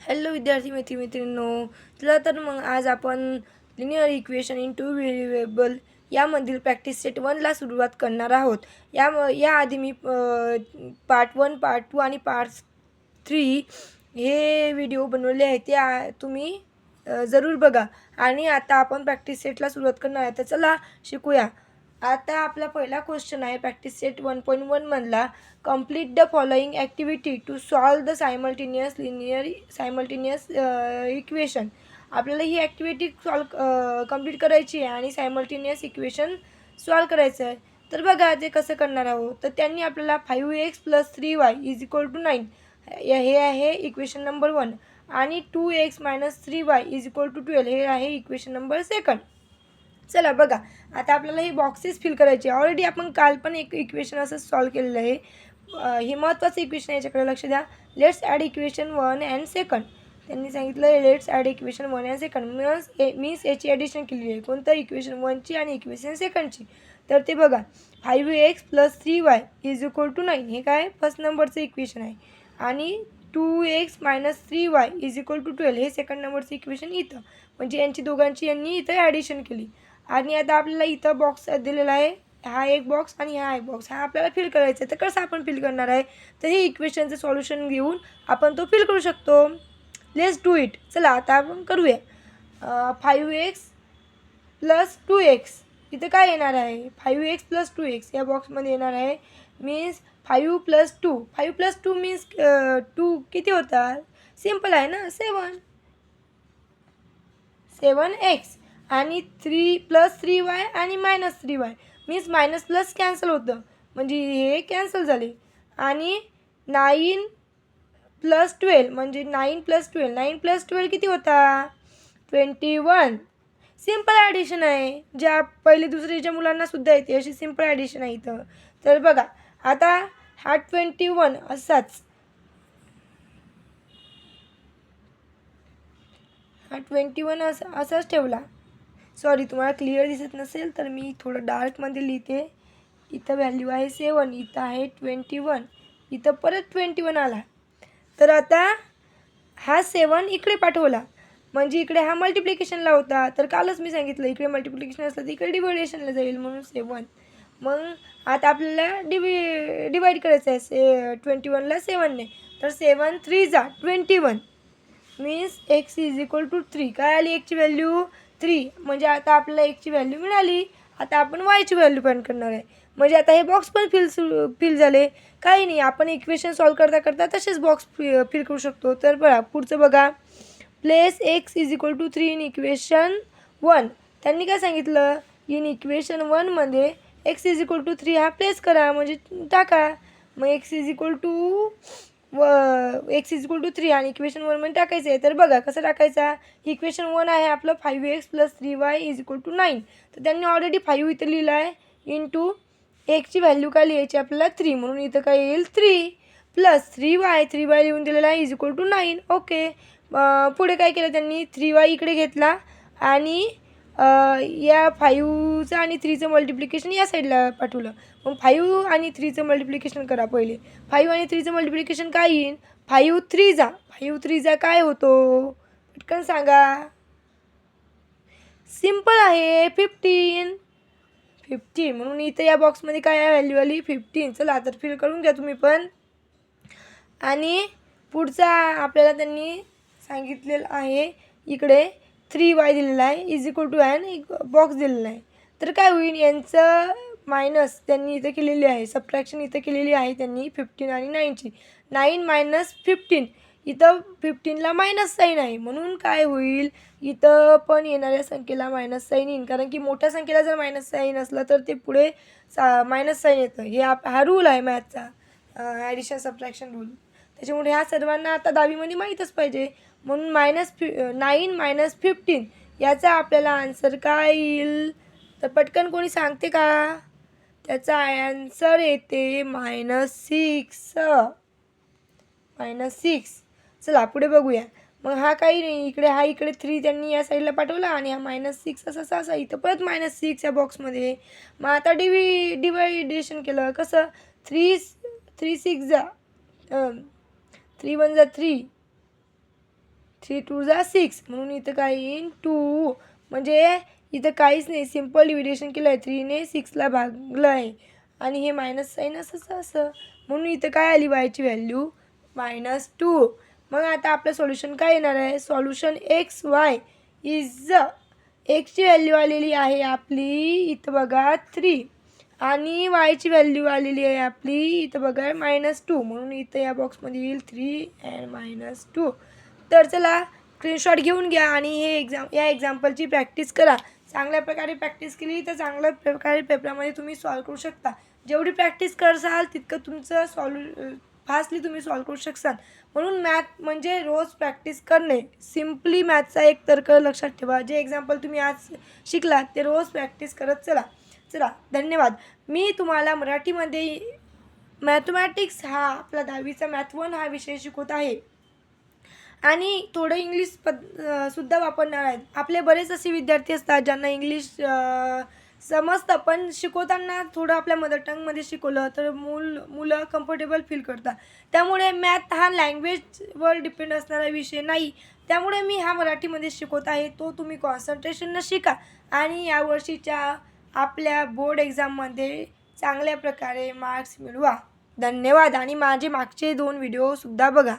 Hello विद्यार्थी मैत्रिणींनो, चला तर मग आज आपण linear equation in two variable यामधील प्रॅक्टिस सेट 1ला सुरुवात करणार आहोत. याआधी मी पार्ट 1, पार्ट 2 आणि पार्ट 3 हे व्हिडिओ बनवले आहेत. ते तुम्ही जरूर बघा. आणि आता आपण प्रॅक्टिस सेटला सुरुवात करणार आहे. तर चला शिकूया. आता आपला पहिला क्वेश्चन आहे प्रॅक्टिस सेट 1.1 मधला. Complete the following activity to solve the simultaneous equation. आपल्याला ही ॲक्टिव्हिटी कंप्लीट करायची आहे आणि सायमल्टेनियस इक्वेशन सॉल्व करायचं आहे. तर बघा ते कसं करणार आहोत. तर त्यांनी आपल्याला 5x + 3y = 9 हे आहे इक्वेशन नंबर 1 आणि 2x - 3y = 12 हे आहे इक्वेशन नंबर 2. चला बघा, आता आपल्याला हे बॉक्सेस फिल करायचे. ऑलरेडी आपण काल पण एक इक्वेशन असं सॉल्व केलेलं आहे. हे महत्त्वाचं इक्वेशन आहे, याच्याकडे लक्ष द्या. Let's add equation 1 and 2. त्यांनी सांगितलं let's add equation 1 and 2 means याची ॲडिशन केलेली आहे. कोणतं? इक्वेशन 1ची आणि इक्वेशन 2ची. तर ते बघा 5x + 3y = 9 हे काय फर्स्ट नंबरचं इक्वेशन आहे आणि 2x - 3y = 12 हे सेकंड नंबरचं इक्वेशन इथं. म्हणजे यांची दोघांची यांनी इथं ॲडिशन केली. आणि आता आपल्याला इथं बॉक्स दिलेला आहे. हा एक बॉक्स आणि हा एक बॉक्स. हा आपल्याला फिल करायचा आहे. तर कसं आपण फिल करणार आहे? तर हे इक्वेशनचं सॉल्युशन घेऊन आपण तो फिल करू शकतो. Let's do it. चला आता आपण करूया. 5x + 2x इथं काय येणार आहे? 5x + 2x या बॉक्समध्ये येणार आहे. मीन्स 5 + 2. 5 + 2 मीन्स 2 किती होतात? सिम्पल आहे ना, 7x आणि 3 + 3y आणि -3y means minus plus cancel होतं, म्हणजे हे कॅन्सल झाले. आणि 9 + 12 म्हणजे 9 + 12 9 + 12 किती होता? 21. सिम्पल ॲडिशन आहे, ज्या पहिले दुसरीच्या मुलांना सुद्धा येते अशी सिम्पल ॲडिशन आहे इथं. तर बघा आता हा 21 असाच, हा 21 असाच ठेवला. सॉरी, तुम्हाला क्लिअर दिसत नसेल तर मी थोडं डार्कमध्ये लिहिते. इथं व्हॅल्यू आहे 7, इथं आहे 21, इथं परत 21 आला. तर आता हा 7 इकडे पाठवला, म्हणजे इकडे हा मल्टिप्लिकेशनला होता. तर कालच मी सांगितलं इकडे मल्टिप्लिकेशन असलं तर इकडे डिव्हिडेशनला जाईल, म्हणून 7. मग आता आपल्याला डिवाईड करायचं आहे 21ला 7ने. तर 7 × 3 = 21 मीन्स x = 3. काय आली एक्सची व्हॅल्यू? 3. म्हणजे आता आपल्याला एक्सची व्हॅल्यू मिळाली. आता आपण वायची व्हॅल्यू फाइंड करणार आहे. म्हणजे आता हे बॉक्स पण फिल झाले. काही नाही, आपण इक्वेशन सॉल्व करता करता तसेच बॉक्स फिल करू शकतो. तर बघा पुढचं बघा. Place x = 3 in equation 1. त्यांनी काय सांगितलं? इन इक्वेशन 1मध्ये x = 3 हा प्लेस करा, म्हणजे टाका. मग x = 3 आणि इक्वेशन 1मध्ये टाकायचं आहे. तर बघा कसं टाकायचा. इक्वेशन 1 आहे आपलं 5x + 3y = 9. तर त्यांनी ऑलरेडी 5 इथं लिहिलं आहे. इंटू एक्सची व्हॅल्यू काय लिहायची आपल्याला? 3. म्हणून इथं काय येईल? 3 + 3y लिहून दिलेला आहे = 9. ओके. पुढे काय केलं त्यांनी? 3y इकडे घेतला आणि या 5चं आणि 3चं मल्टिप्लिकेशन या साईडला पाठवलं. मग 5 आणि 3चं मल्टिप्लिकेशन करा पहिले. 5 आणि 3चं मल्टिप्लिकेशन काय येईल? 5 × 3 काय होतो? पटकन सांगा. सिम्पल आहे, 15. म्हणून इथं या बॉक्समध्ये काय आहे? व्हॅल्यू आली 15. चला तर फिल करून घ्या तुम्ही पण. आणि पुढचा आपल्याला त्यांनी सांगितलेलं आहे, इकडे 3y दिलेला आहे = आणि एक बॉक्स दिलेला आहे. तर काय होईल? यांचं मायनस त्यांनी इथं केलेली आहे, सबट्रॅक्शन इथं केलेली आहे त्यांनी 15 आणि 9ची. 9 - 15 इथं 15ला मायनस साईन आहे, म्हणून काय होईल? इथं पण येणाऱ्या संख्येला मायनस साईन येईल, कारण की मोठ्या संख्येला जर मायनस साईन असलं तर ते पुढे मायनस साईन येतं. हे हा रूल आहे मॅथचा, ॲडिशन सबट्रॅक्शन रूल. त्याच्यामुळे ह्या सर्वांना आता 10वीमध्ये माहीतच पाहिजे. म्हणून 9 - 15 याचा आपल्याला आन्सर काय येईल? तर पटकन कोणी सांगते का? त्याचा आन्सर येते -6. चला पुढे बघूया. मग हा काही नाही, इकडे 3 त्यांनी या साईडला पाठवला आणि हा -6 असा इथं परत -6 या बॉक्समध्ये. मग आता डिवायडेशन केलं कसं? 3 × 6 = 3 × 1 = 3 3 2 जा 6 म्हणून इथं काय येईन 2 म्हणजे इथं काहीच नाही, सिम्पल डिव्हिडेशन केलं आहे. 3ने 6ला भागलं आहे आणि हे मायनस साईन असं म्हणून इथं काय आली वायची व्हॅल्यू -2. मग आता आपलं सोल्युशन काय येणार आहे? सोल्युशन एक्स वाय इज एक्सची व्हॅल्यू आलेली आहे आपली इथं बघा 3 आणि वायची व्हॅल्यू आलेली आहे आपली इथं बघा -2 म्हणून इथं या बॉक्समध्ये येईल 3 and -2. तर चला स्क्रीनशॉट घेऊन घ्या आणि या एक्झाम्पलची प्रॅक्टिस करा. चांगल्या प्रकारे प्रॅक्टिस केली तर चांगल्या प्रकारे पेपरामध्ये तुम्ही सॉल्व करू शकता. जेवढी प्रॅक्टिस करसाल तितकं तुमचं फास्टली तुम्ही सॉल्व करू शकसाल. म्हणून मॅथ म्हणजे रोज प्रॅक्टिस करणे. सिम्पली मॅथचा एक तर्क लक्षात ठेवा. जे एक्झाम्पल तुम्ही आज शिकलात ते रोज प्रॅक्टिस करत चला. धन्यवाद. मी तुम्हाला मराठीमध्ये मॅथमॅटिक्स हा आपला 10वीचा मॅथ 1 हा विषय शिकवत आहे आणि थोडं इंग्लिश सुद्धा वापरणार आहेत. आपले बरेच असे विद्यार्थी असतात ज्यांना इंग्लिश समजतं, पण शिकवताना थोडं आपल्या मदर टंगमध्ये शिकवलं तर मुलं कम्फर्टेबल फील करतात. त्यामुळे मॅथ हा लँग्वेजवर डिपेंड असणारा विषय नाही. त्यामुळे मी हा मराठीमध्ये शिकवत आहे. तो तुम्ही कॉन्सन्ट्रेशननं शिका आणि यावर्षीच्या आपल्या बोर्ड एक्झाममध्ये चांगल्या प्रकारे मार्क्स मिळवा. धन्यवाद आणि माझे मागचे 2 व्हिडिओसुद्धा बघा.